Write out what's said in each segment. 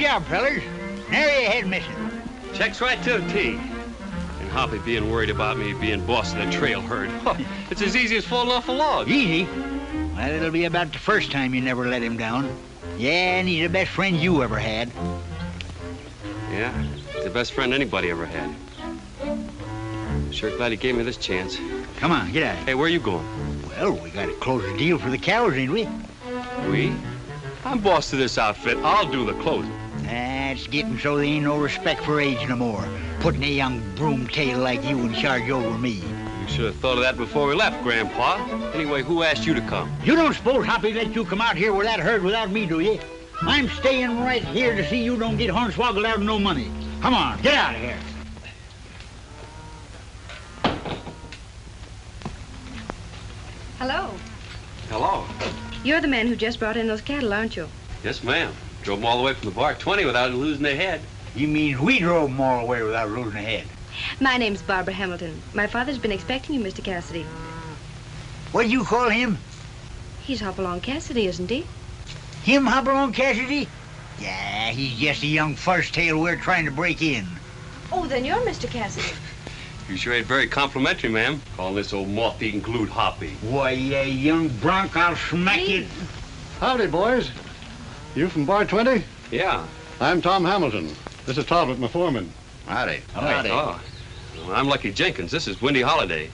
job, fellas. Nary a head missing. Checks right to a T. And Hoppy being worried about me being boss of the trail herd. It's as easy as falling off a log. Easy? Well, it'll be about the first time you never let him down. Yeah, and he's the best friend you ever had. Yeah, the best friend anybody ever had. Sure glad he gave me this chance. Come on, get out. Hey, where are you going? Well, we gotta close the deal for the cows, ain't we? We? I'm boss of this outfit. I'll do the closing. That's getting so there ain't no respect for age no more. Putting a young broomtail like you in charge over me. You should have thought of that before we left, Grandpa. Anyway, who asked you to come? You don't suppose Hoppy let you come out here with that herd without me, do you? I'm staying right here to see you don't get hornswoggled out of no money. Come on, get out of here. Hello. Hello. You're the man who just brought in those cattle, aren't you? Yes, ma'am. Drove them all the way from the bar 20 without losing their head. You mean we drove them all the way without losing a head? My name's Barbara Hamilton. My father's been expecting you, Mr. Cassidy. What do you call him? He's Hopalong Cassidy, isn't he? Him Hopalong Cassidy? Yeah, he's just a young fuzztail we're trying to break in. Oh, then you're Mr. Cassidy. You sure ain't very complimentary, ma'am. Calling this old moth-eaten glued Hoppy. Why, young bronc, I'll smack you. Howdy, boys. You from Bar 20? Yeah. I'm Tom Hamilton. This is Talbot, my foreman. Howdy. Howdy. Oh. Well, I'm Lucky Jenkins. This is Windy Holiday.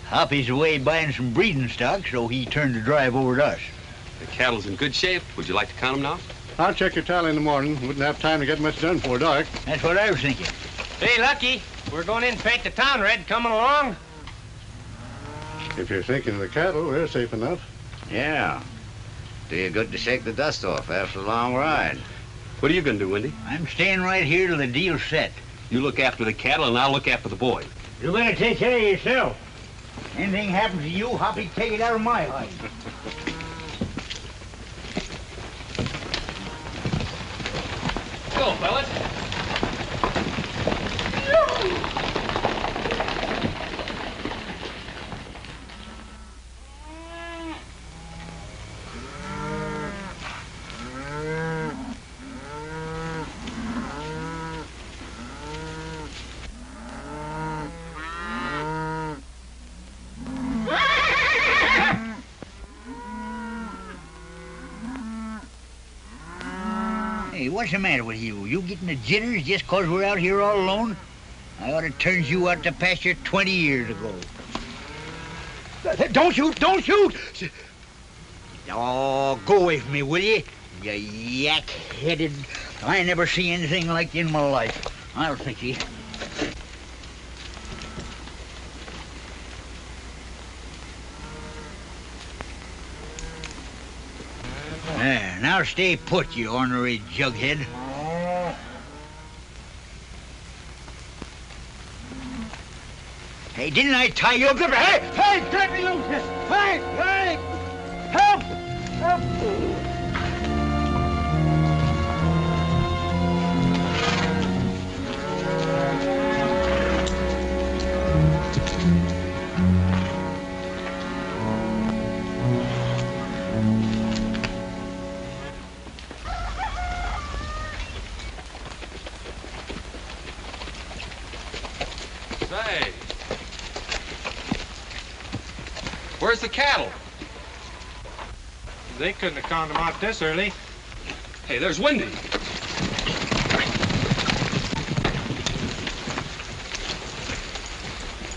Hoppy's away buying some breeding stock, so he turned the drive over to us. The cattle's in good shape. Would you like to count them now? I'll check your tally in the morning. Wouldn't have time to get much done before dark. That's what I was thinking. Hey, Lucky, we're going in to paint the town red. Coming along? If you're thinking of the cattle, we're safe enough. Yeah. Do you good to shake the dust off after a long ride. What are you going to do, Windy? I'm staying right here till the deal's set. You look after the cattle, and I'll look after the boy. You better take care of yourself. Anything happens to you, Hoppy, take it out of my hide. Go, fellas. Hey, what's the matter with you? You getting the jitters just 'cause we're out here all alone? I ought to turn you out to pasture 20 years ago. Don't shoot! Don't shoot! Oh, go away from me, will you? You yak-headed... I never see anything like you in my life. I'll fix you. There, now stay put, you ornery jughead. Hey, didn't I tie you up? Hey, hey, let me loose! Hey, hey! Help! Help! Say. Where's the cattle? They couldn't have found them out this early. Hey, there's Windy.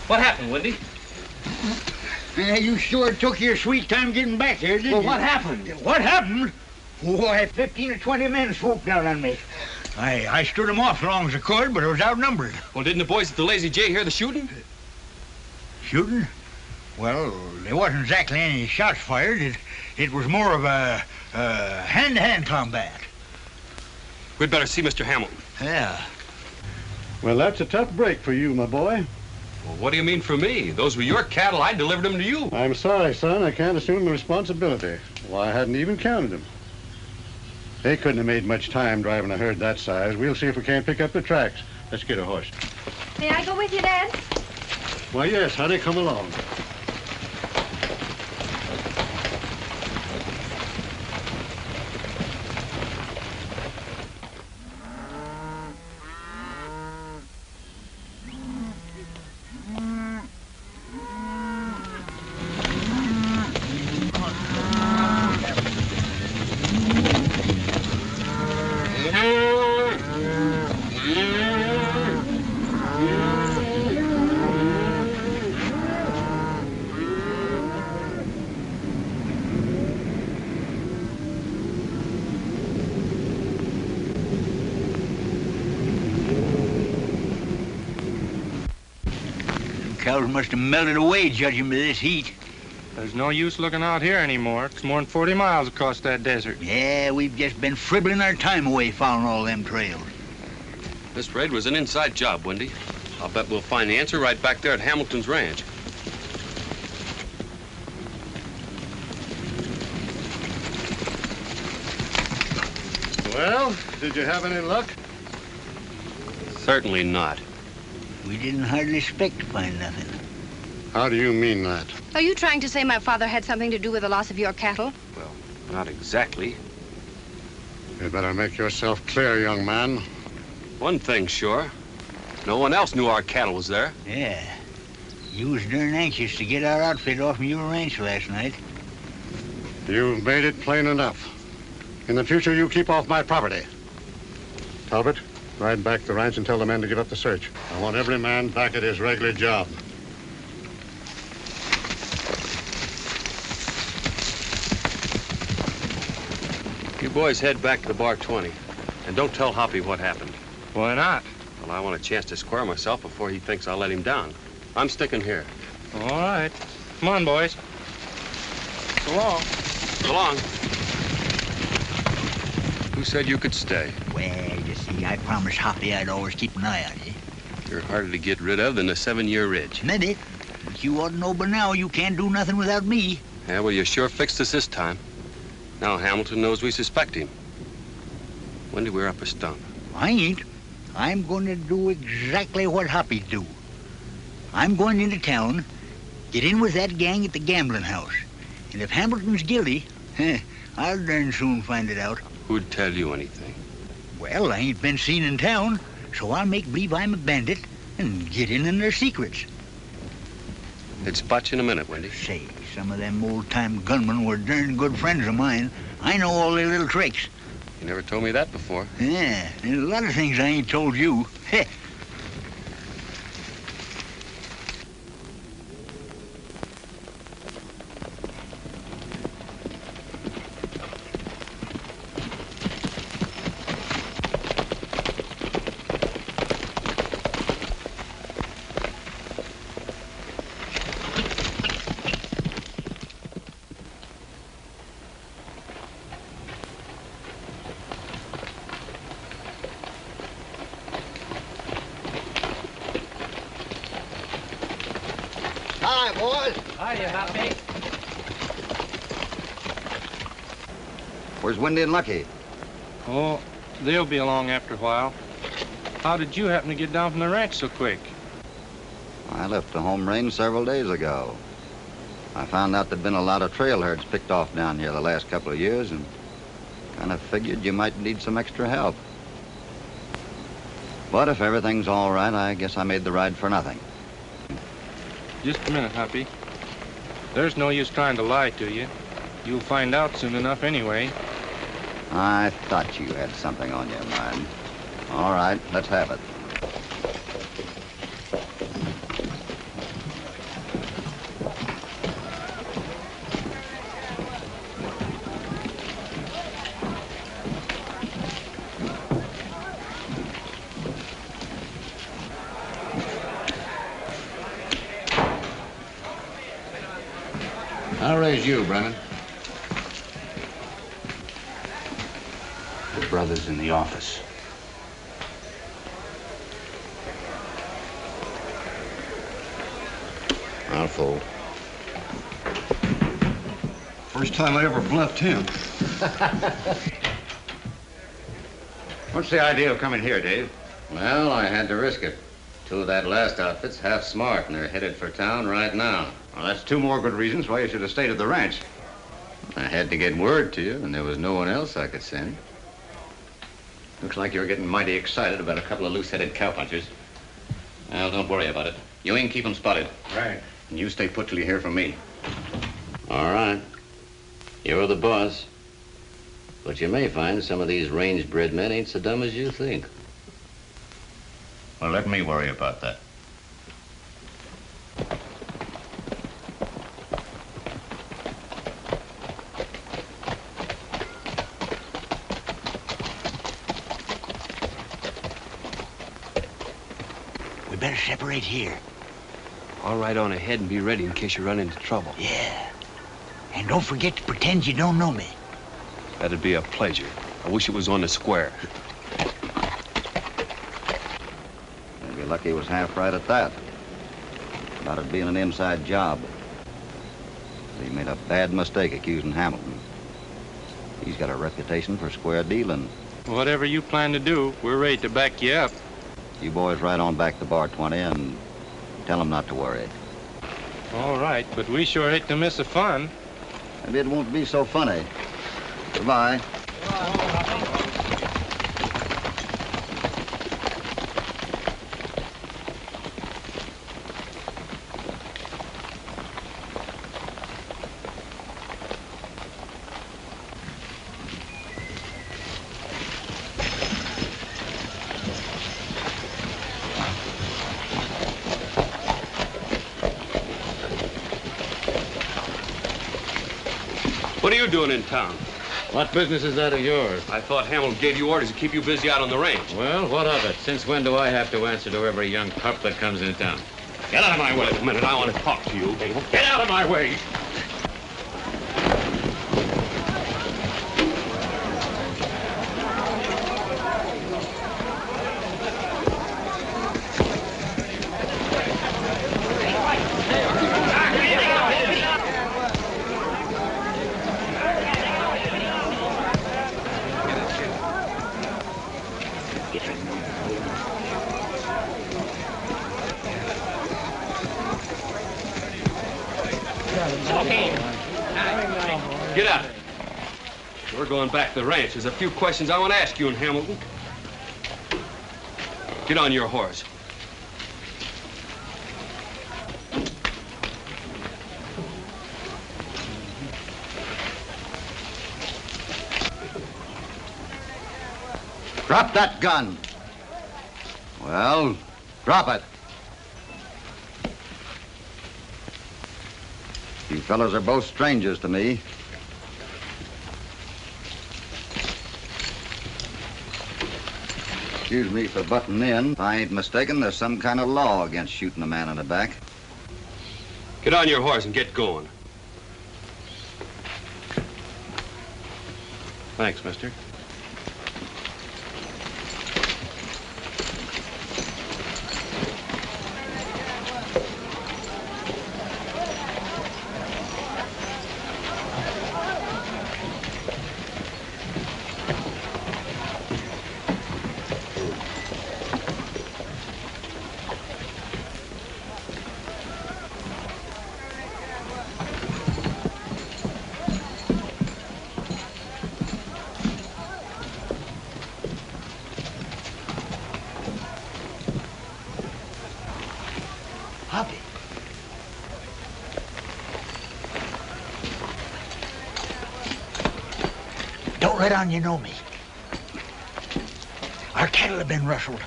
What happened, Windy? You sure took your sweet time getting back here, didn't Well, you? what happened? What happened? Why, 15 or 20 men swooped down on me. I stood them off as long as I could, but I was outnumbered. Well, didn't the boys at the Lazy J hear the shooting? Shooting? Well, there wasn't exactly any shots fired. It was more of a hand-to-hand combat. We'd better see Mr. Hamilton. Yeah. Well, that's a tough break for you, my boy. Well, what do you mean for me? Those were your cattle. I delivered them to you. I'm sorry, son. I can't assume the responsibility. Well, I hadn't even counted them. They couldn't have made much time driving a herd that size. We'll see if we can't pick up the tracks. Let's get a horse. May I go with you, Dad? Why, yes, honey, come along. cows must have melted away, judging by this heat. There's no use looking out here anymore. It's more than 40 miles across that desert. Yeah, we've just been fribbling our time away following all them trails. This raid was an inside job, Wendy. I'll bet we'll find the answer right back there at Hamilton's ranch. Well, did you have any luck? Certainly not. We didn't hardly expect to find nothing. How do you mean that? Are you trying to say my father had something to do with the loss of your cattle? Well, not exactly. You better make yourself clear, young man. One thing's sure. No one else knew our cattle was there. Yeah. You was darn anxious to get our outfit off from your ranch last night. You've made it plain enough. In the future, you keep off my property. Talbot, ride back to the ranch and tell the men to give up the search. I want every man back at his regular job. You boys head back to the bar 20. And don't tell Hoppy what happened. Why not? Well, I want a chance to square myself before he thinks I'll let him down. I'm sticking here. All right. Come on, boys. So long. So long. Who said you could stay? Well, you see, I promised Hoppy I'd always keep an eye on you. You're harder to get rid of than a 7-year ridge. Isn't that it? But you ought to know by now you can't do nothing without me. Yeah, well, you sure fixed us this time. Now Hamilton knows we suspect him. When did we up a stump? I ain't. I'm going to do exactly what Hoppy do. I'm going into town, get in with that gang at the gambling house. And if Hamilton's guilty, I'll darn soon find it out. Who'd tell you anything? Well, I ain't been seen in town, so I'll make believe I'm a bandit and get in their secrets. They'd spot you in a minute, Wendy. Say, some of them old-time gunmen were darn good friends of mine. I know all their little tricks. You never told me that before. Yeah, there's a lot of things I ain't told you. Heh. Hi, boys. Hiya, Hoppy. Where's Wendy and Lucky? Oh, they'll be along after a while. How did you happen to get down from the ranch so quick? I left the home range several days ago. I found out there'd been a lot of trail herds picked off down here the last couple of years and kind of figured you might need some extra help. But if everything's all right, I guess I made the ride for nothing. Just a minute, Hoppy. There's no use trying to lie to you. You'll find out soon enough anyway. I thought you had something on your mind. All right, let's have it. I'll raise you, Brennan. The brother's in the office. I'll fold. First time I ever bluffed him. What's the idea of coming here, Dave? Well, I had to risk it. Two of that last outfit's half smart, and they're headed for town right now. Well, that's two more good reasons why you should have stayed at the ranch. I had to get word to you, and there was no one else I could send. Looks like you're getting mighty excited about a couple of loose-headed cowpunchers. Well, don't worry about it. You ain't keep 'em spotted. Right. And you stay put till you hear from me. All right. You're the boss. But you may find some of these range-bred men ain't so dumb as you think. Well, let me worry about that. We better separate here. I'll ride on ahead and be ready in case you run into trouble. Yeah. And don't forget to pretend you don't know me. That'd be a pleasure. I wish it was on the square. Maybe Lucky was half right at that. About it being an inside job. He made a bad mistake accusing Hamilton. He's got a reputation for square dealing. Whatever you plan to do, we're ready to back you up. You boys ride on back to Bar 20 and tell him not to worry. All right, but we sure hate to miss the fun. Maybe it won't be so funny. Goodbye. What are you doing in town? What business is that of yours? I thought Hamilton gave you orders to keep you busy out on the range. Well, what of it? Since when do I have to answer to every young pup that comes into town? Get out of my way. Wait a minute, I want to talk to you. Get out of my way! Get out. We're going back to the ranch. There's a few questions I want to ask you and Hamilton. Get on your horse. Drop that gun. Well, drop it. You fellas are both strangers to me. Excuse me for butting in. If I ain't mistaken, there's some kind of law against shooting a man in the back. Get on your horse and get going. Thanks, mister. Hoppy. Don't let on you know me. Our cattle have been rustled.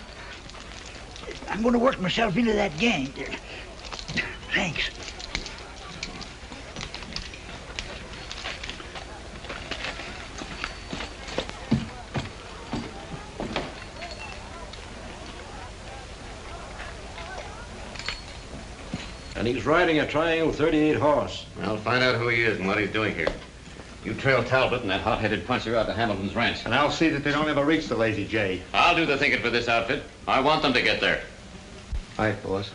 I'm going to work myself into that gang. Thanks. And he's riding a Triangle 38 horse. I'll find out who he is and what he's doing here. You trail Talbot and that hot-headed puncher out to Hamilton's ranch. And I'll see that they don't ever reach the Lazy J. I'll do the thinking for this outfit. I want them to get there. All right, boss.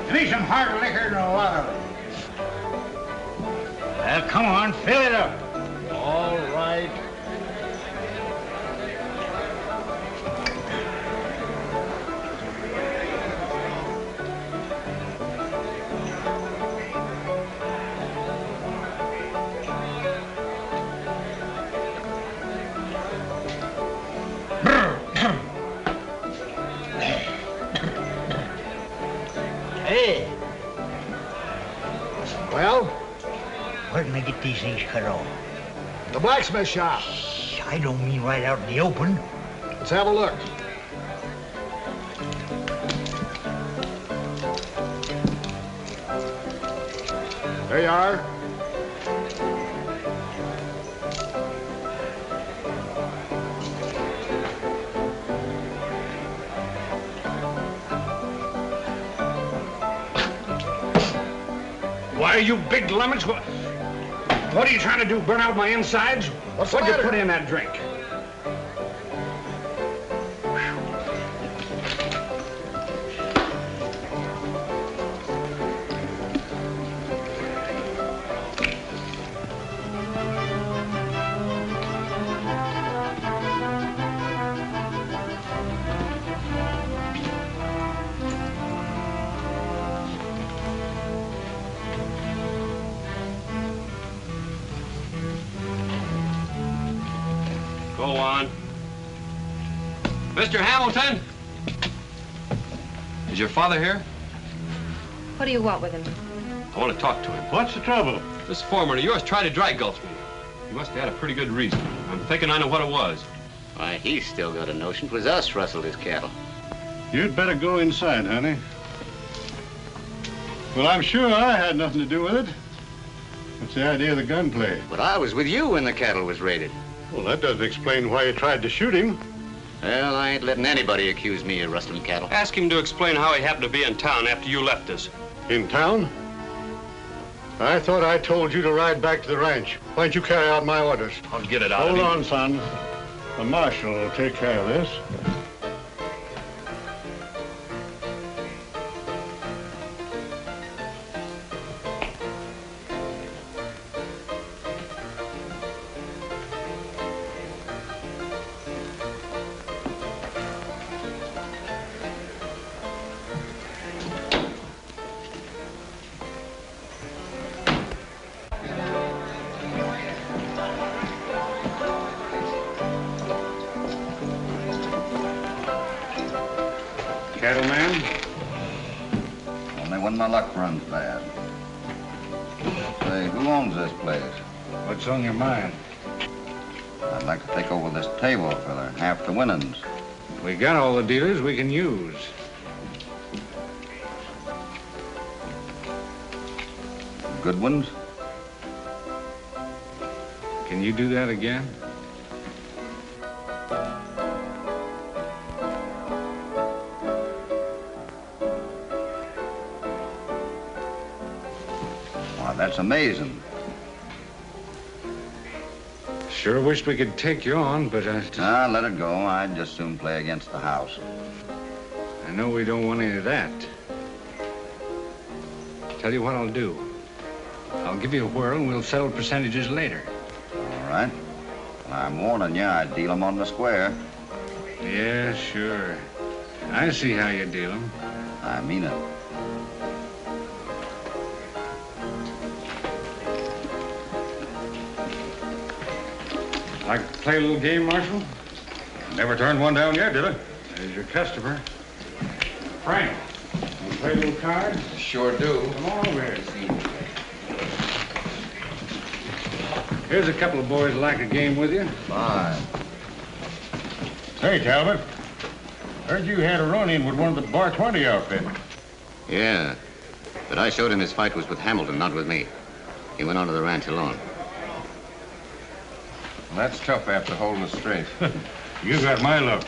Give me some hard liquor and a lot of it. Well, come on, fill it up. All right. Hey, Well, where can I get these things cut off? the blacksmith shop. I don't mean right out in the open. Let's have a look. There you are. Why, you big lemons, what are you trying to do, burn out my insides? What's the What'd you matter? put in that drink? Go on. Mr. Hamilton! Is your father here? What do you want with him? I want to talk to him. What's the trouble? This foreman of yours tried to dry gulch me. He must have had a pretty good reason. I'm thinking I know what it was. Why, he's still got a notion 'twas us rustled his cattle. You'd better go inside, honey. Well, I'm sure I had nothing to do with it. What's the idea of the gunplay? But I was with you when the cattle was raided. Well, that doesn't explain why you tried to shoot him. Well, I ain't letting anybody accuse me of rustling cattle. Ask him to explain how he happened to be in town after you left us. In town? I thought I told you to ride back to the ranch. Why don't you carry out my orders? I'll get it out of Hold him. on, son. The marshal will take care of this. Cattleman? Only when my luck runs bad. Say, who owns this place? What's on your mind? I'd like to take over this table for half the winnings. We got all the dealers we can use. Good ones? Can you do that again? Why, that's amazing. Sure wish we could take you on, but Let it go. I'd just soon play against the house. I know we don't want any of that. Tell you what I'll do. I'll give you a whirl and we'll settle percentages later. All right. Well, I'm warning you, I'd deal 'em on the square. Yeah, sure. I see how you deal 'em. I mean it. Like to play a little game, Marshal? Never turned one down yet, did I? There's your customer. Frank, you play a little card? Sure do. Come on over here. Here's a couple of boys like a game with you. Fine. Say, Talbot, heard you had a run-in with one of the Bar 20 outfit. Yeah, but I showed him his fight was with Hamilton, not with me. He went on to the ranch alone. Well, that's tough after holding us straight. You got my look.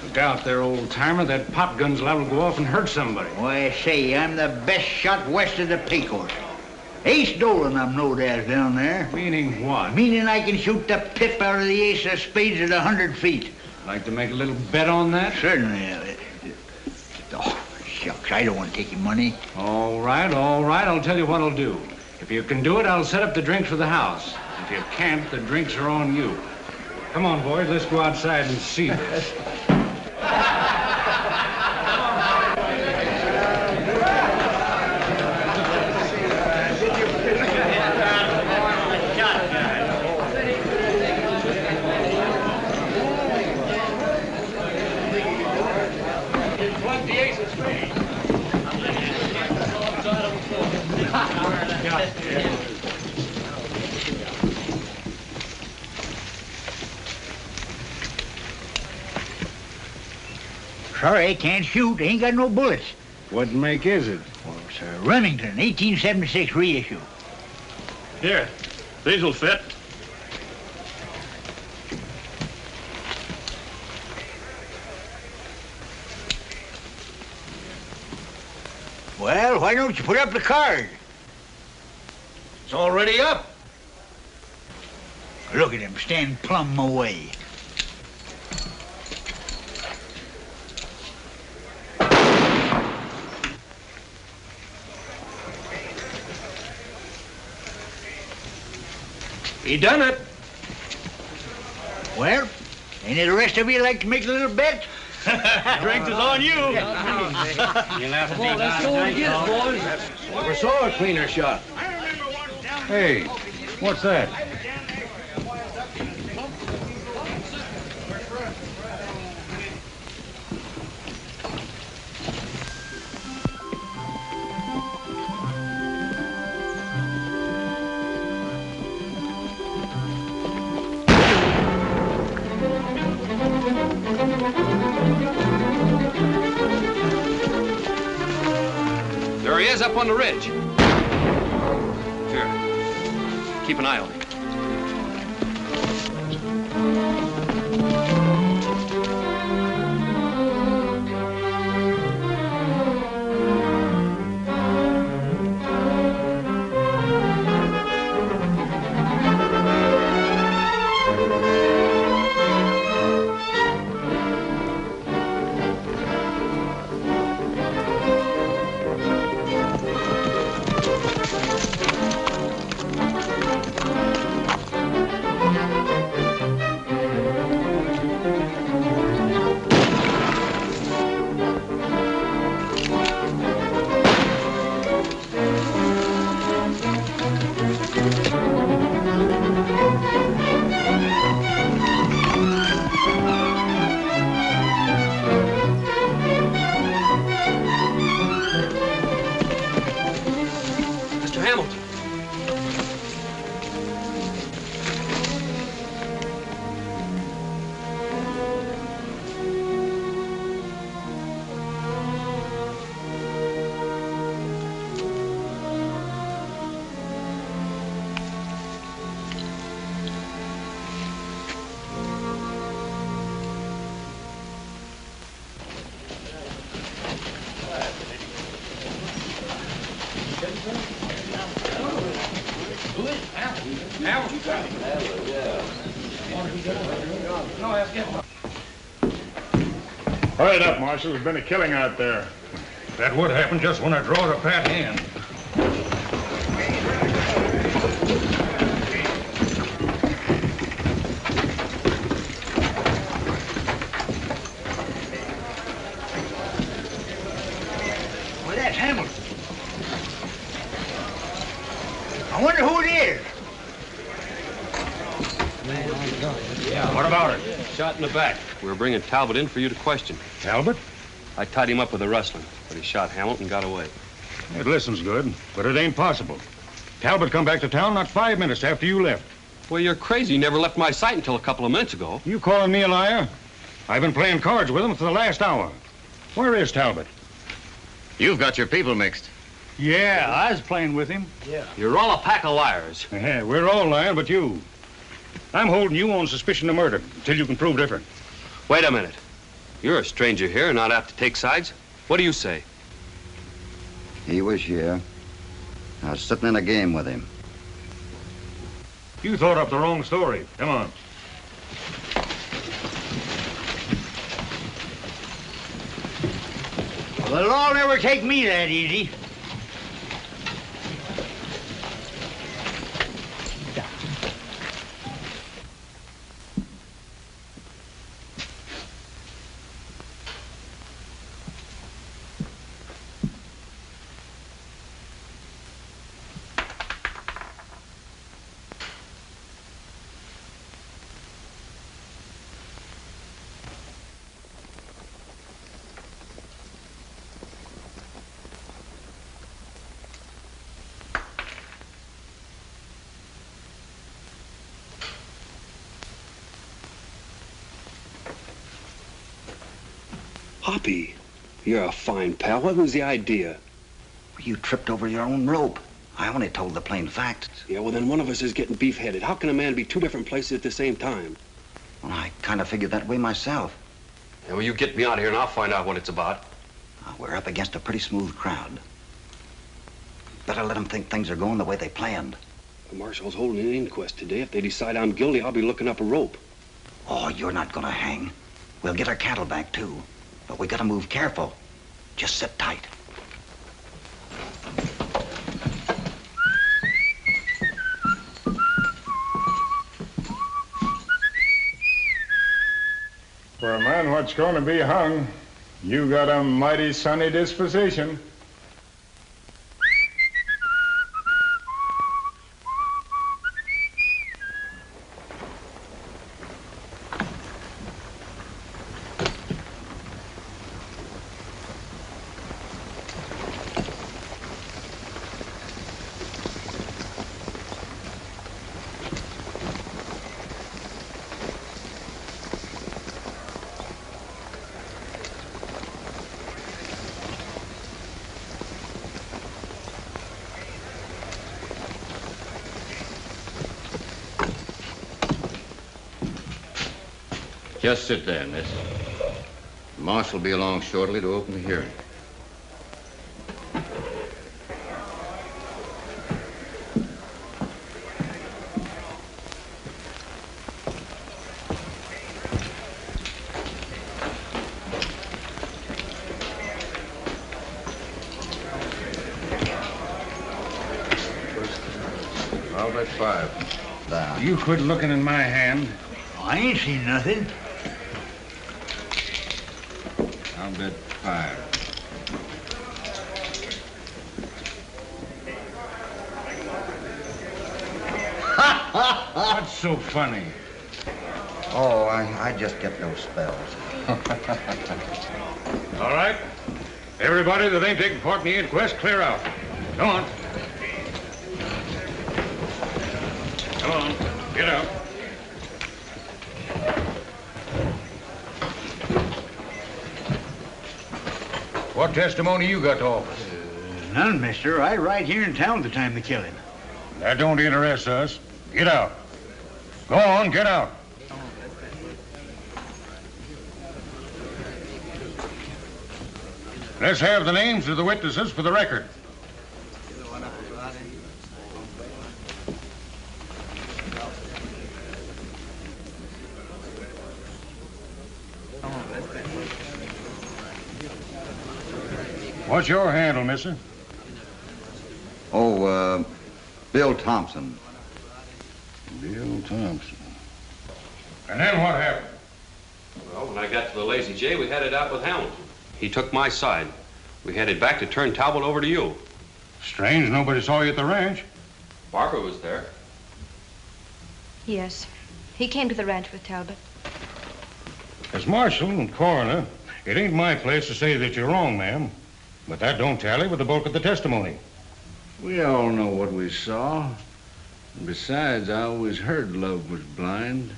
Look out there, old-timer. That pop gun's liable to go off and hurt somebody. Why, say, I'm the best shot west of the Pecos. Ace Dolan, I'm known as down there. Meaning what? Meaning I can shoot the pip out of the ace of spades at 100 feet. Like to make a little bet on that? Certainly. Oh, shucks, I don't want to take your money. All right, I'll tell you what I'll do. If you can do it, I'll set up the drinks for the house. If you can't, the drinks are on you. Come on, boys, let's go outside and see this. Sorry, I can't shoot. Ain't got no bullets. What make is it? Well, it's a Remington, 1876 reissue. Here, these'll fit. Well, why don't you put up the card? It's already up. Look at him stand plumb away. He done it. Well, any of the rest of you like to make a little bet? Drink is on you. You'll have to Well, let's go and get it, boys. Never saw a cleaner shot. Hey, what's that? There he is up on the ridge. Here, keep an eye on him. Mr. Hamilton. Hurry it up, Marshal. There's been a killing out there. That would happen just when I draw a pat hand. Well, that's Hamilton. I wonder who it is. What about it? Shot in the back. We were bringing Talbot in for you to question. Talbot? I tied him up with a rustling, but he shot Hamilton and got away. It listens good, but it ain't possible. Talbot come back to town not 5 minutes after you left. Well, you're crazy. He never left my sight until a couple of minutes ago. You calling me a liar? I've been playing cards with him for the last hour. Where is Talbot? You've got your people mixed. Yeah, I was playing with him. You're all a pack of liars. Yeah, we're all lying but you. I'm holding you on suspicion of murder until you can prove different. Wait a minute. You're a stranger here and not apt to take sides. What do you say? He was here. I was sitting in a game with him. You thought up the wrong story. Come on. Well, the law never take me that easy. Hoppy, you're a fine pal. What was the idea? You tripped over your own rope. I only told the plain facts. Yeah, well, then one of us is getting beef-headed. How can a man be two different places at the same time? Well, I kind of figured that way myself. Yeah, well, you get me out of here and I'll find out what it's about. We're up against a pretty smooth crowd. Better let them think things are going the way they planned. The marshal's holding an inquest today. If they decide I'm guilty, I'll be looking up a rope. Oh, you're not gonna hang. We'll get our cattle back, too. But we gotta move careful. Just sit tight. For a man what's going to be hung, you got a mighty sunny disposition. Just sit there, miss. The marshal will be along shortly to open the hearing. I'll bet 5. You quit looking in my hand. I ain't seen nothing. I'll bet 5. What's so funny? Oh, I just get those spells. All right. Everybody that ain't taking part in the inquest, clear out. Come on. Come on. Get out. What testimony you got to offer? None, mister. I right here in town the time of the killing. That don't interest us. Get out. Go on, get out. Let's have the names of the witnesses for the record. What's your handle, mister? Oh, Bill Thompson. Bill Thompson. And then what happened? Well, when I got to the Lazy J, we headed out with Hamilton. He took my side. We headed back to turn Talbot over to you. Strange nobody saw you at the ranch. Barbara was there. Yes. He came to the ranch with Talbot. As marshal and coroner, it ain't my place to say that you're wrong, ma'am. But that don't tally with the bulk of the testimony. We all know what we saw. And besides, I always heard love was blind.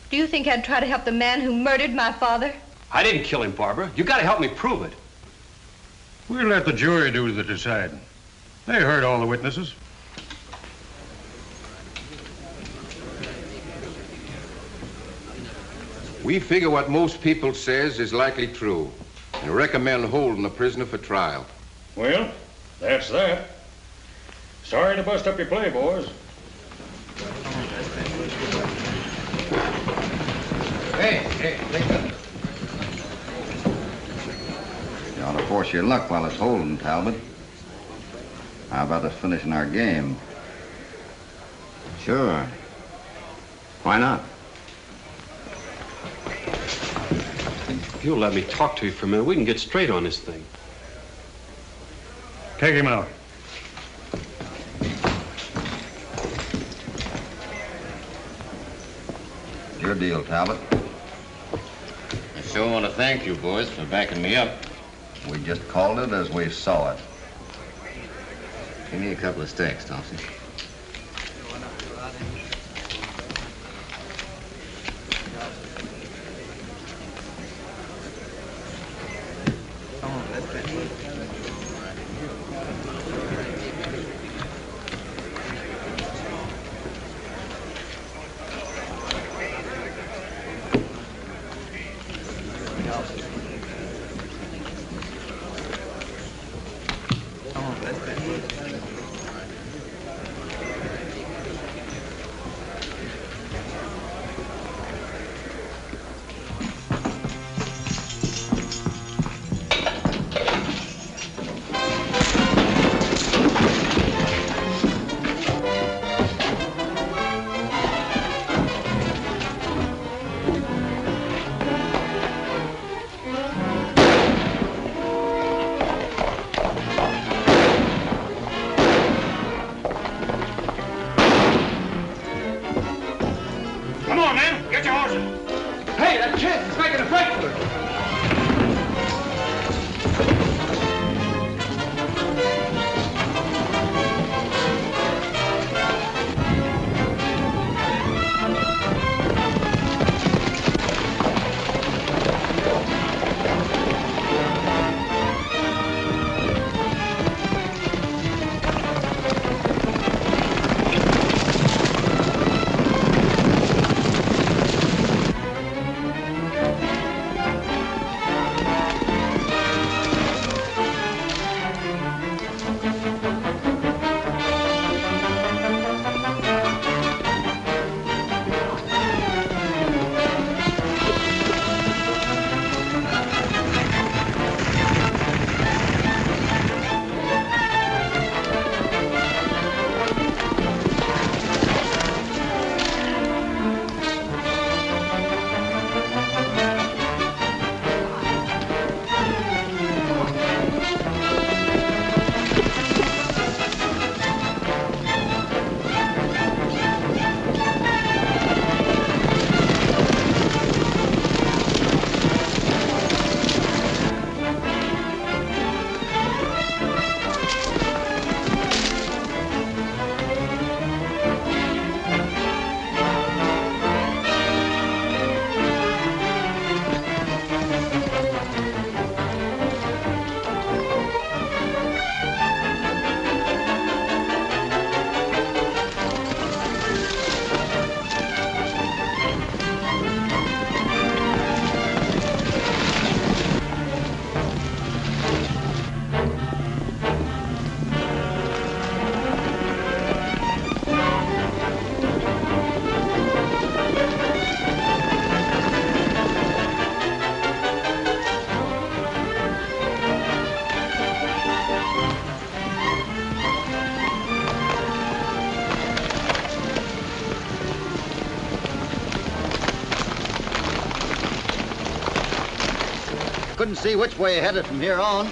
Do you think I'd try to help the man who murdered my father? I didn't kill him, Barbara. You gotta help me prove it. We'll let the jury do the deciding. They heard all the witnesses. We figure what most people says is likely true and recommend holding the prisoner for trial. Well, that's that. Sorry to bust up your play, boys. Hey, listen. You ought to force your luck while it's holding, Talbot. How about us finishing our game? Sure. Why not? If you'll let me talk to you for a minute, we can get straight on this thing. Take him out. Your deal, Talbot. I sure want to thank you, boys, for backing me up. We just called it as we saw it. Give me a couple of steaks, Thompson. Couldn't see which way headed from here on.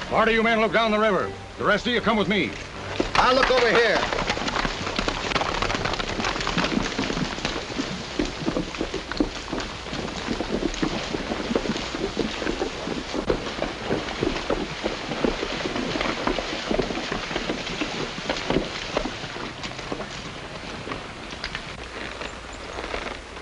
Part of you men look down the river. The rest of you come with me. I'll look over here.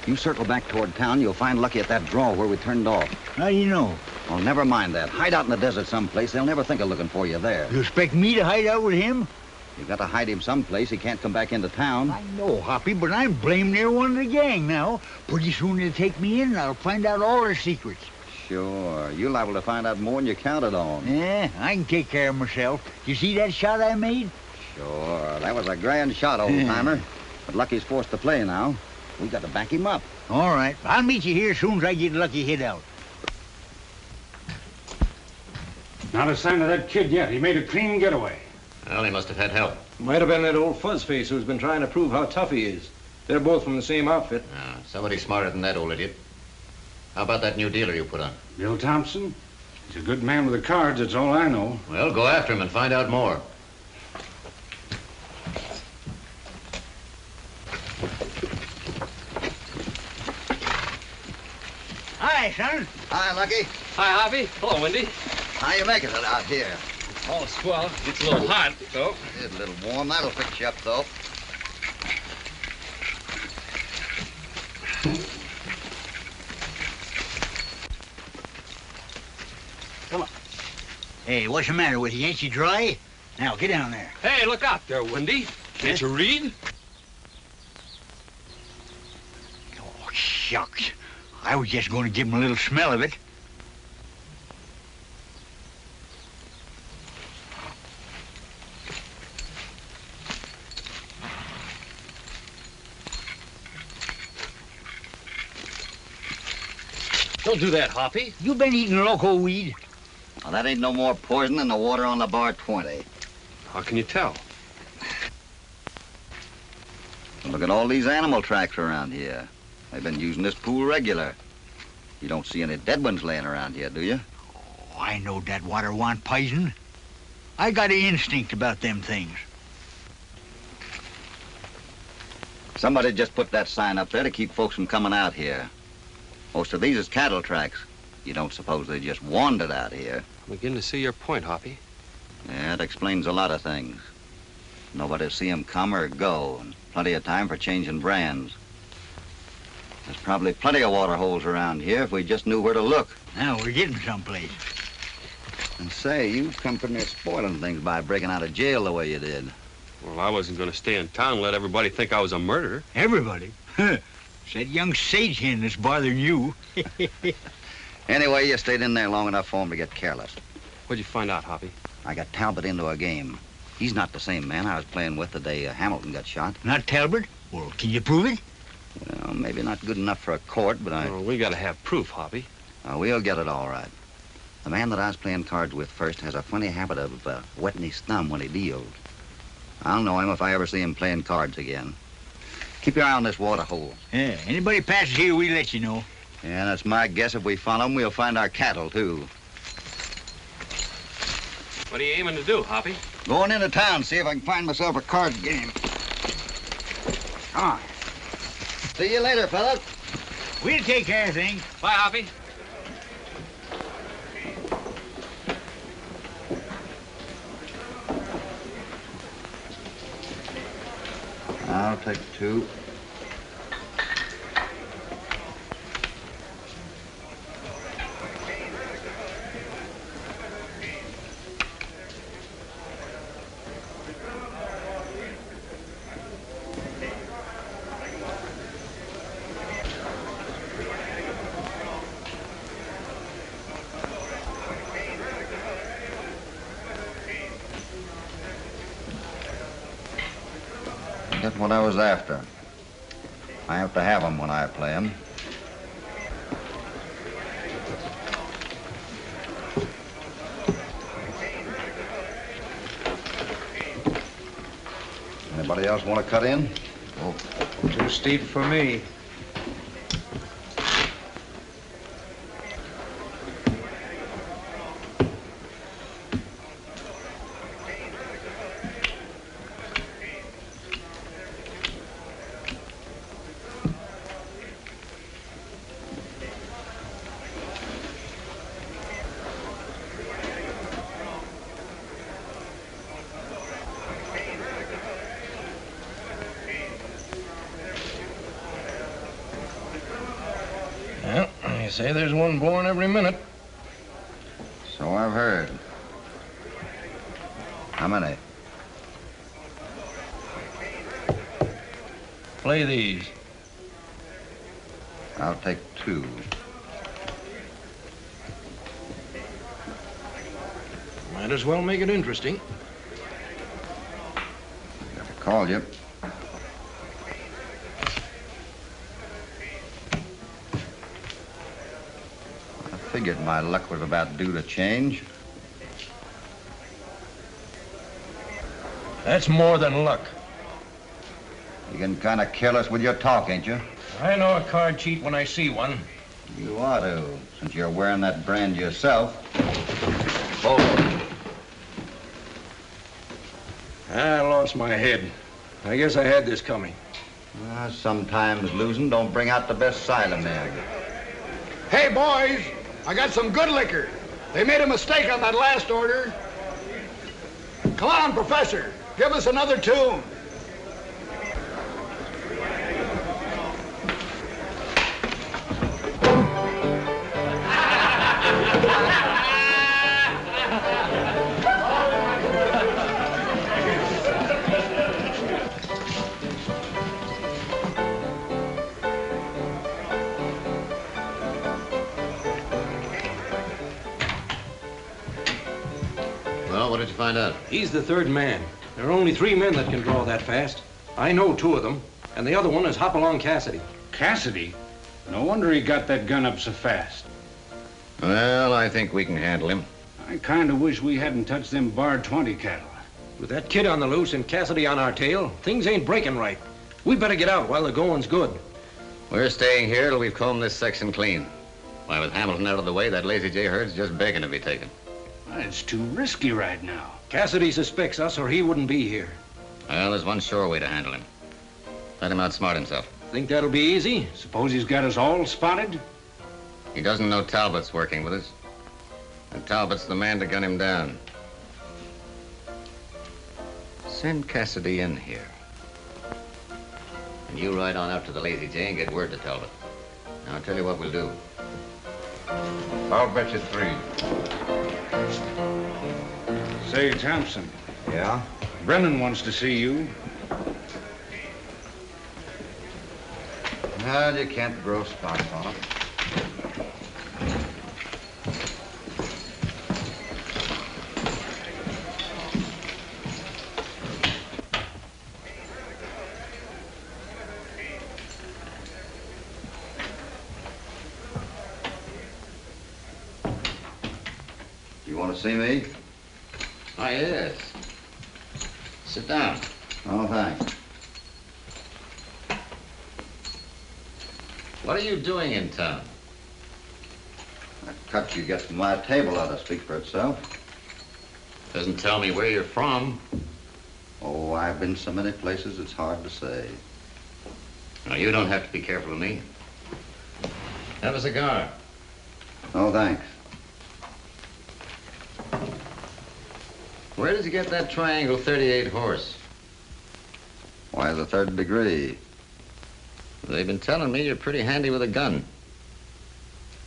You circle back toward town, you'll find Lucky at that draw where we turned off. How do you know? Well, never mind that. Hide out in the desert someplace. They'll never think of looking for you there. You expect me to hide out with him? You've got to hide him someplace. He can't come back into town. I know, Hoppy, but I'm blamed near one of the gang now. Pretty soon they'll take me in and I'll find out all their secrets. Sure. You're liable to find out more than you counted on. Yeah, I can take care of myself. You see that shot I made? Sure. That was a grand shot, old-timer. But Lucky's forced to play now. We got to back him up. All right. I'll meet you here as soon as I get Lucky hid out. Not a sign of that kid yet. He made a clean getaway. Well, he must have had help. Might have been that old fuzzface who's been trying to prove how tough he is. They're both from the same outfit. Somebody smarter than that old idiot. How about that new dealer you put on? Bill Thompson? He's a good man with the cards, that's all I know. Well, go after him and find out more. Hi, son. Hi, Lucky. Hi, Hoppy. Hello, Wendy. How you making it out here? All swell. It's a little hot, though. It's a little warm. That'll fix you up, though. Come on. Hey, what's the matter with you? Ain't you dry? Now, get down there. Hey, look out there, Wendy. Can't you read? Oh, shucks. I was just going to give him a little smell of it. Don't do that, Hoppy. You been eating loco weed? Well, that ain't no more poison than the water on the bar 20. How can you tell? Look at all these animal tracks around here. They've been using this pool regular. You don't see any dead ones laying around here, do you? Oh, I know that water want poison. I got an instinct about them things. Somebody just put that sign up there to keep folks from coming out here. Most of these is cattle tracks. You don't suppose they just wandered out here? I'm beginning to see your point, Hoppy. Yeah, it explains a lot of things. Nobody see 'em come or go, and plenty of time for changing brands. There's probably plenty of water holes around here if we just knew where to look. Now we're getting someplace. And say, you've come pretty near spoiling things by breaking out of jail the way you did. Well, I wasn't going to stay in town and let everybody think I was a murderer. Everybody? It's that young sage hen that's bothering you. Anyway, you stayed in there long enough for him to get careless. What'd you find out, Hoppy? I got Talbot into a game. He's not the same man I was playing with the day Hamilton got shot. Not Talbot? Well, can you prove it? Well, maybe not good enough for a court, but I... Well, we got to have proof, Hoppy. We'll get it all right. The man that I was playing cards with first has a funny habit of wetting his thumb when he deals. I'll know him if I ever see him playing cards again. Keep your eye on this water hole. Yeah, anybody passes here, we let you know. Yeah, that's my guess. If we follow him, we'll find our cattle, too. What are you aiming to do, Hoppy? Going into town, see if I can find myself a card game. Come on. See you later, fellas. We'll take care of things. Bye, Hoppy. I'll take 2. That's what I was after. I have to have them when I play them. Anybody else want to cut in? Oh, too steep for me. Well, you say there's one born every minute. So I've heard. How many? Play these. I'll take 2. Might as well make it interesting. Got to call you. I figured my luck was about due to change. That's more than luck. You can kind of careless with your talk, ain't you? I know a card cheat when I see one. You ought to, since you're wearing that brand yourself. Hold on. I lost my head. I guess I had this coming. Sometimes losing don't bring out the best side of men. Hey, boys, I got some good liquor. They made a mistake on that last order. Come on, Professor, give us another tune. Well, what did you find out? He's the third man. There are only 3 men that can draw that fast. I know 2 of them, and the other one is Hopalong Cassidy. Cassidy? No wonder he got that gun up so fast. Well, I think we can handle him. I kind of wish we hadn't touched them Bar 20 cattle. With that kid on the loose and Cassidy on our tail, things ain't breaking right. We better get out while the going's good. We're staying here till we've combed this section clean. Why, with Hamilton out of the way, that Lazy J herd's just begging to be taken. It's too risky right now. Cassidy suspects us or he wouldn't be here. Well, there's one sure way to handle him. Let him outsmart himself. Think that'll be easy? Suppose he's got us all spotted? He doesn't know Talbot's working with us. And Talbot's the man to gun him down. Send Cassidy in here. And you ride on out to the Lazy J and get word to Talbot. Now, I'll tell you what we'll do. I'll bet you 3. Say, Thompson. Yeah? Brennan wants to see you. Well, you can't grow spots on it. You want to see me? Oh, yes. Sit down. Oh, thanks. What are you doing in town? That cut you get from my table ought to speak for itself. Doesn't tell me where you're from. Oh, I've been so many places it's hard to say. Now, you don't have to be careful of me. Have a cigar. Oh, thanks. Where did you get that Triangle 38 horse? Why, the 3rd degree. They've been telling me you're pretty handy with a gun.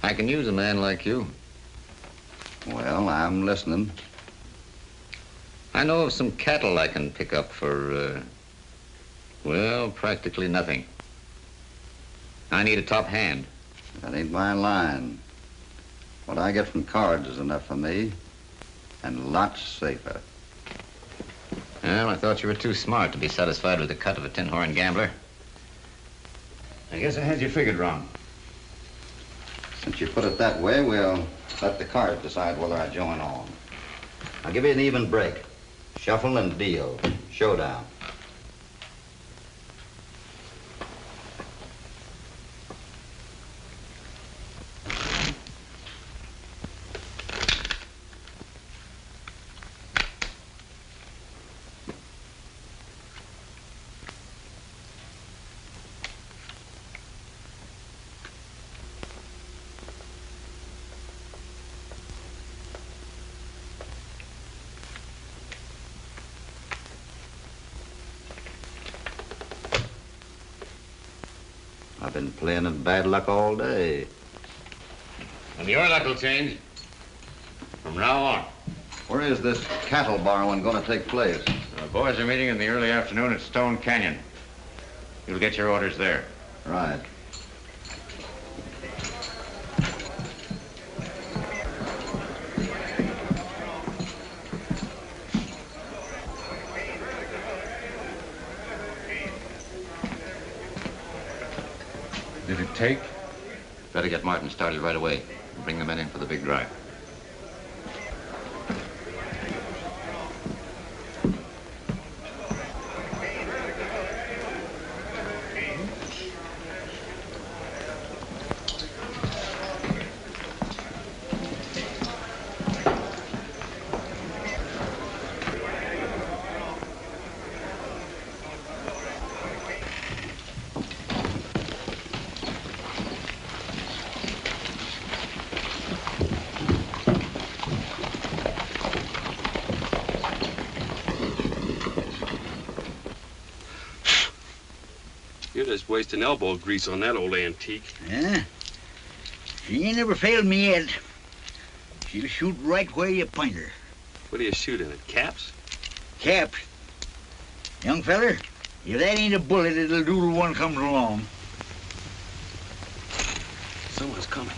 I can use a man like you. Well, I'm listening. I know of some cattle I can pick up for, well, practically nothing. I need a top hand. That ain't my line. What I get from cards is enough for me, and lots safer. Well, I thought you were too smart to be satisfied with the cut of a tin-horn gambler. I guess I had you figured wrong. Since you put it that way, we'll let the cards decide whether I join on. I'll give you an even break. Shuffle and deal. Showdown. I've been playing at bad luck all day. And your luck will change. From now on. Where is this cattle borrowing going to take place? The boys are meeting in the early afternoon at Stone Canyon. You'll get your orders there. Right. Did it take? Better get Martin started right away and bring the men in for the big drive. just wasting elbow grease on that old antique. Yeah? She ain't never failed me yet. She'll shoot right where you point her. What are you shooting at, caps? Caps? Young feller, if that ain't a bullet, it'll do till one comes along. Someone's coming.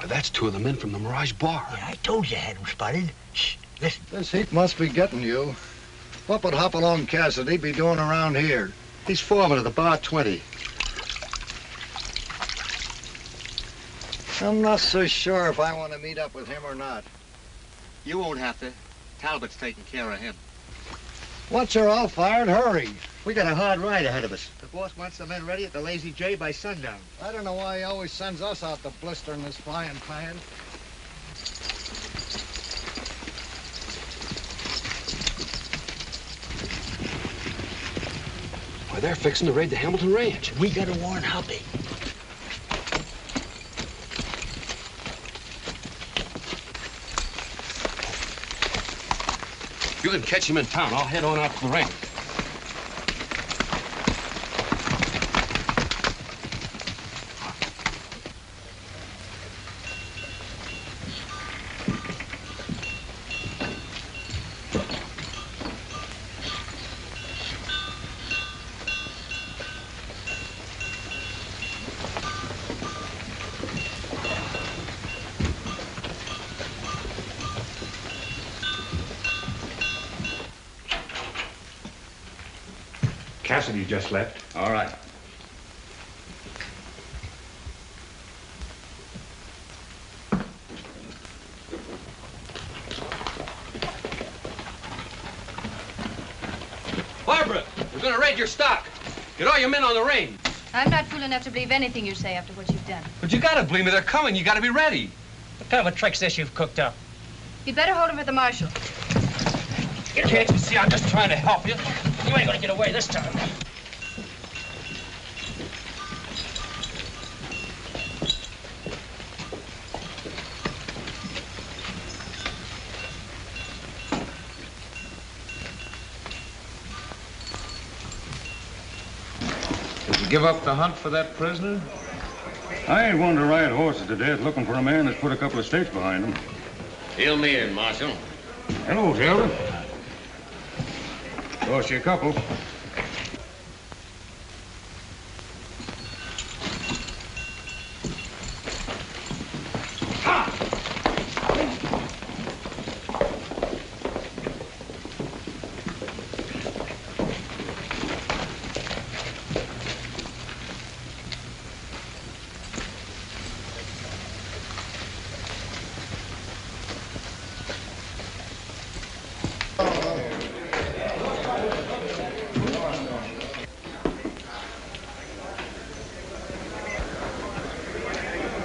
That's two of the men from the Mirage Bar. Yeah, I told you I had them spotted. Shh, listen. This heat must be getting you. What would Hopalong Cassidy be doing around here? He's foreman of the Bar 20. I'm not so sure if I want to meet up with him or not. You won't have to. Talbot's taking care of him. Once you're all fired, hurry. We got a hard ride ahead of us. The boss wants the men ready at the Lazy J by sundown. I don't know why he always sends us out to blister in this frying pan. Why, they're fixing to raid the Hamilton Ranch. We gotta warn Hoppy. You can catch him in town. I'll head on out to the ranch. Cassidy just left. All right. Barbara, we're gonna raid your stock. Get all your men on the range. I'm not fool enough to believe anything you say after what you've done. But you gotta believe me, they're coming. You gotta be ready. What kind of a trick's this you've cooked up? You'd better hold him at the marshal. Can't you see I'm just trying to help you? You ain't gonna get away this time. Did you give up the hunt for that prisoner? I ain't one to ride horses to death looking for a man that's put a couple of stakes behind him. Fill me in, Marshal. Hello, Talbot. Lost you a couple.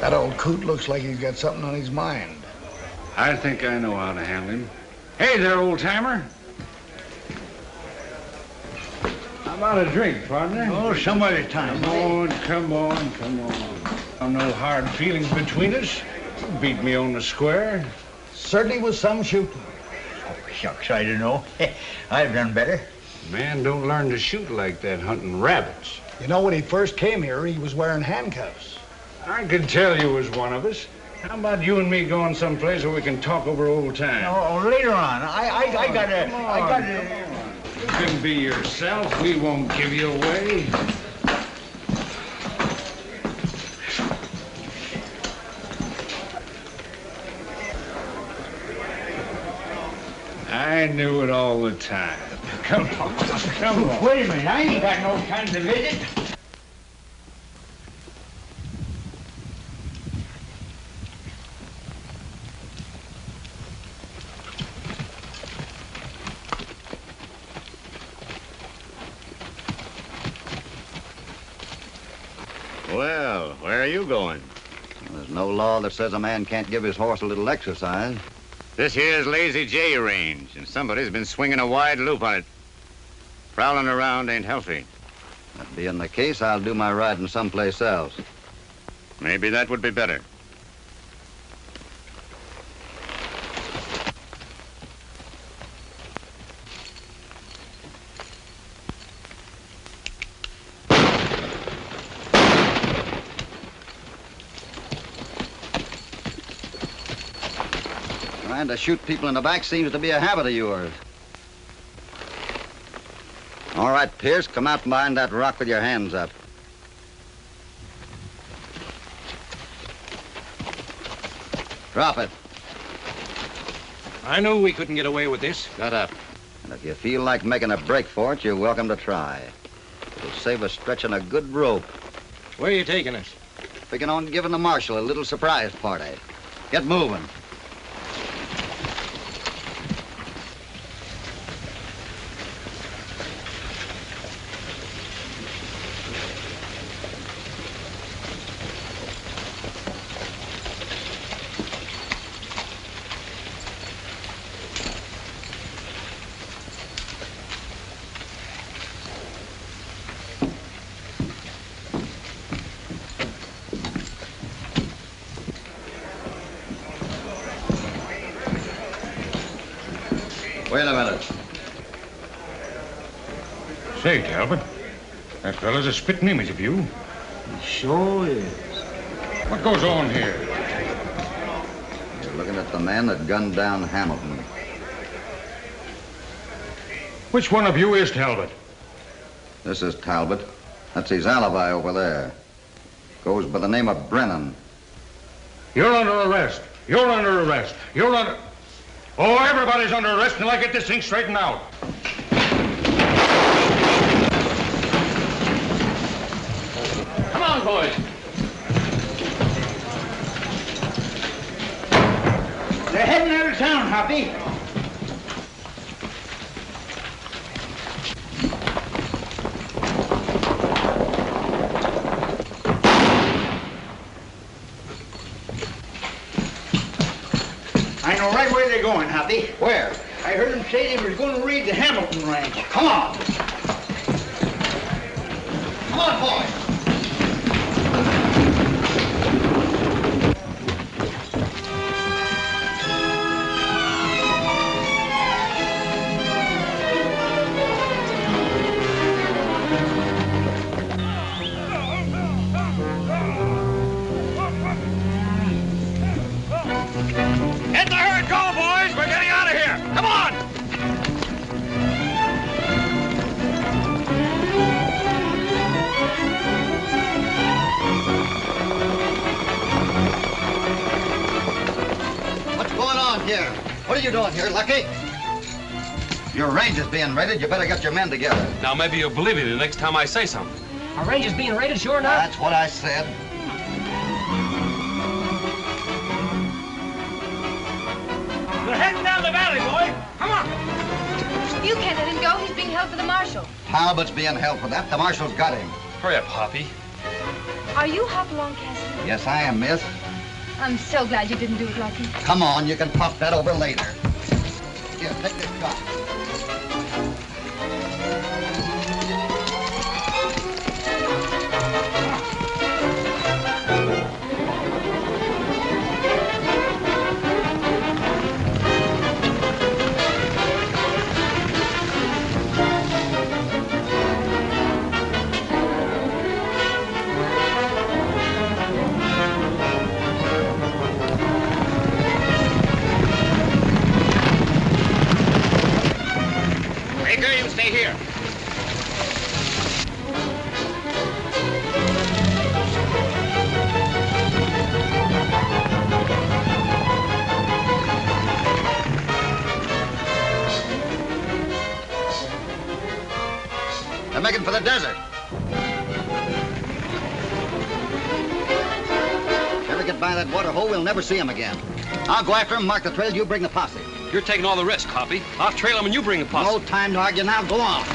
That old coot looks like he's got something on his mind. I think I know how to handle him. Hey there, old-timer. How about a drink, partner? Oh, some other time. Come on. No hard feelings between us. You beat me on the square. Certainly was some shooting. Oh, shucks, I don't know. I've done better. Man don't learn to shoot like that hunting rabbits. You know, when he first came here, he was wearing handcuffs. I could tell you was one of us. How about you and me going someplace where we can talk over old times? Oh, later on. I gotta. You can be yourself. We won't give you away. I knew it all the time. Come on. Wait a minute. I ain't got no time to visit. Well, where are you going? There's no law that says a man can't give his horse a little exercise. This here's Lazy J range, and somebody's been swinging a wide loop on it. Prowling around ain't healthy. That being the case, I'll do my riding someplace else. Maybe that would be better. Trying to shoot people in the back seems to be a habit of yours. All right, Pierce, come out behind that rock with your hands up. Drop it. I knew we couldn't get away with this. Shut up. And if you feel like making a break for it, you're welcome to try. It'll save us stretching a good rope. Where are you taking us? Picking on giving the marshal a little surprise party. Get moving. Wait a minute. Say, Talbot, that fella's a spitting image of you. He sure is. What goes on here? You're looking at the man that gunned down Hamilton. Which one of you is Talbot? This is Talbot. That's his alibi over there. Goes by the name of Brennan. You're under arrest. You're under arrest. You're under... Oh, everybody's under arrest until I get this thing straightened out. Come on, boys. They're heading out of town, Hoppy. I know right where they're going, Hoppy. Where? I heard them say they was going to raid the Hamilton ranch. Come on. Come on, boy. Get the herd going, boys. We're getting out of here. Come on. What's going on here? What are you doing here, Lucky? Your range is being raided. You better get your men together. Now, maybe you'll believe me the next time I say something. Our range is being raided, sure enough? That's what I said. We're heading down the valley, boy. Come on. You can't let him go. He's being held for the marshal. Talbot's being held for that. The marshal's got him. Hurry up, Hoppy. Are you Hopalong Cassidy? Yes, I am, miss. I'm so glad you didn't do it, Lucky. Come on, you can puff that over later. Here, take this shot. Baker, you stay here. They're making for the desert. Ever get by that water hole, we'll never see him again. I'll go after him, mark the trail, you bring the posse. You're taking all the risk, Hoppy. I'll trail him and you bring the posse. No time to argue now. Go on.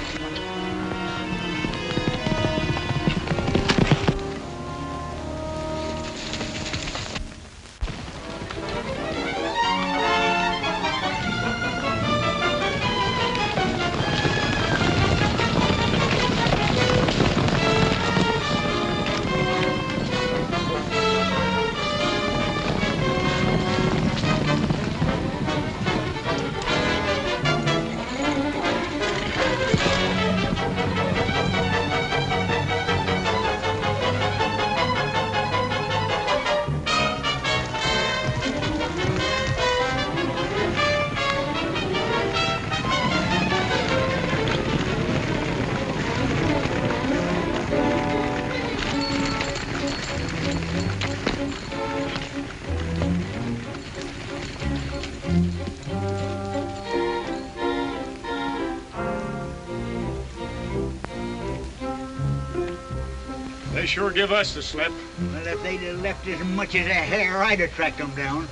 They sure give us the slip. Well, if they'd have left as much as a hair, I'd have tracked them down.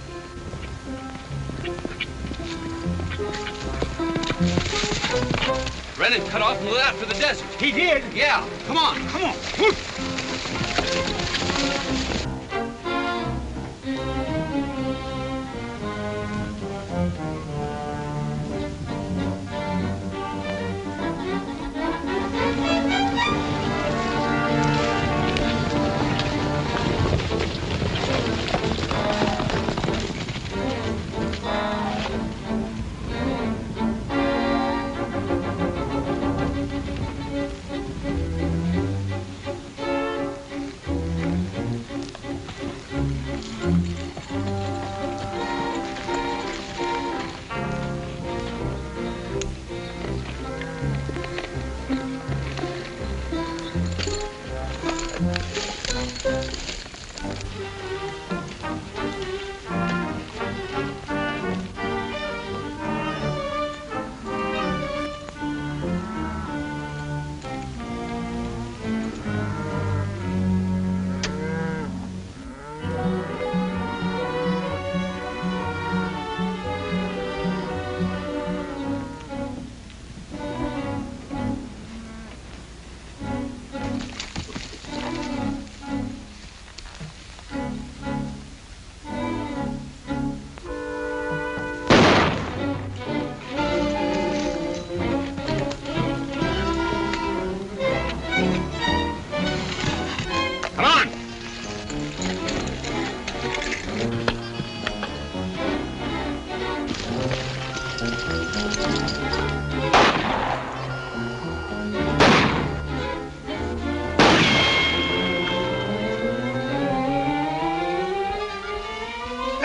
Brennan cut off and lit out for the desert. He did? Yeah. Come on. Come on.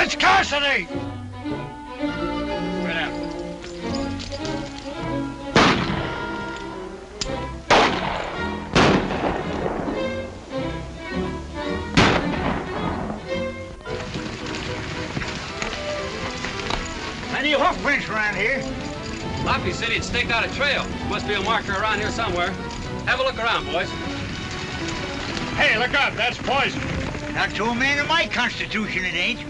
It's Cassidy! Get out. Any hoof prints around here? Hoppy said he'd staked out a trail. Must be a marker around here somewhere. Have a look around, boys. Hey, look out. That's poison. Not to a man of my constitution, it ain't.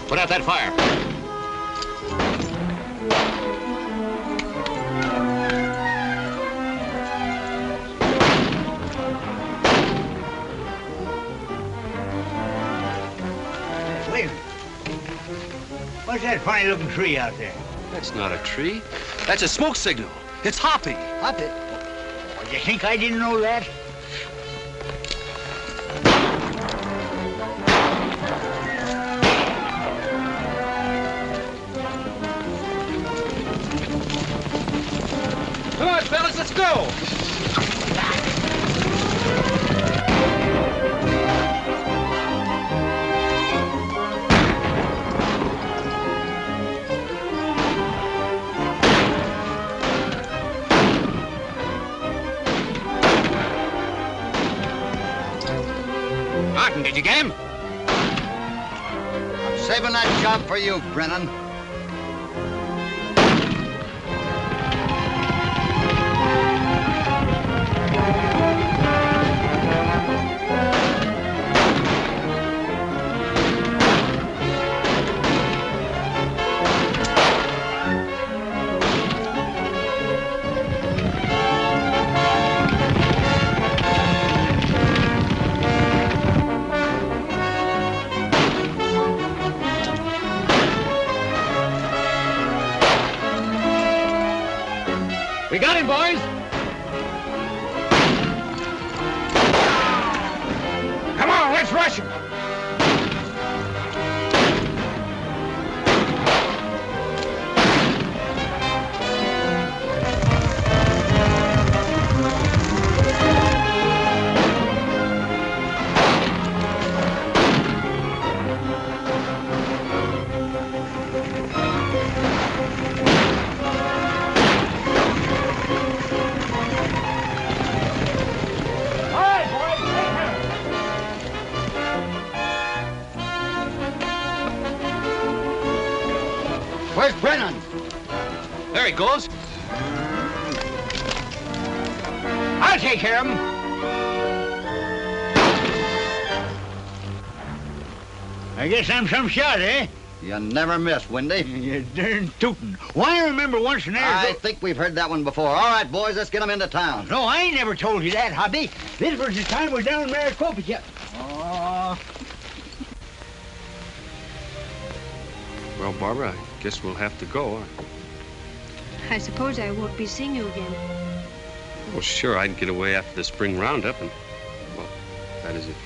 Put out that fire. Wait a minute. What's that funny-looking tree out there? That's not a tree. That's a smoke signal. It's Hoppy. Hoppy? Oh, you think I didn't know that? Come on, fellas, let's go. Martin, did you get him? I'm saving that job for you, Brennan. Got him, boys! Come on, let's rush him! Where's Brennan? There he goes. I'll take care of him. I guess I'm some shot, eh? You never miss, Windy. You darn tootin'. Why, I remember once an hour I ago... think we've heard that one before. All right, boys, let's get them into town. No, I ain't never told you that, Hoppy. This was the time we're down in Maricopa yet. Oh. Well, Barbara, I guess we'll have to go. I suppose I won't be seeing you again. Well, sure, I'd get away after the spring roundup, and, well, that is, if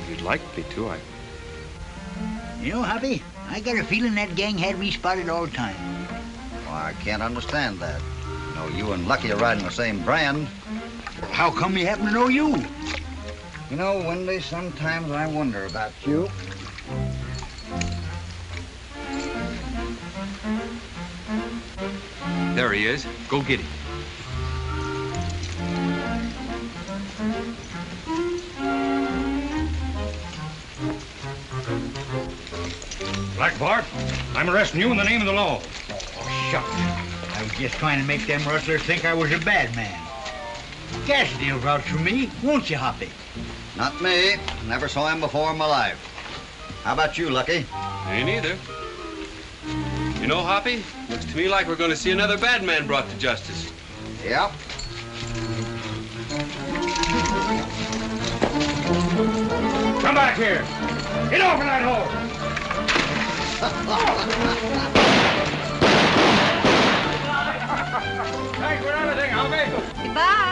you'd like me to, You know, Hoppy, I got a feeling that gang had me spotted all the time. Well, I can't understand that. You know, you and Lucky are riding the same brand. How come you happen to know you? You know, Windy, sometimes I wonder about you. There he is. Go get him. Black Bart, I'm arresting you in the name of the law. Oh, shucks. I was just trying to make them rustlers think I was a bad man. Cassidy'll vouch for me, won't you, Hoppy? Not me. Never saw him before in my life. How about you, Lucky? Ain't either. You know, Hoppy, looks to me like we're going to see another bad man brought to justice. Yep. Come back here. Get off of that hole. Thanks for everything, Hoppy. Goodbye.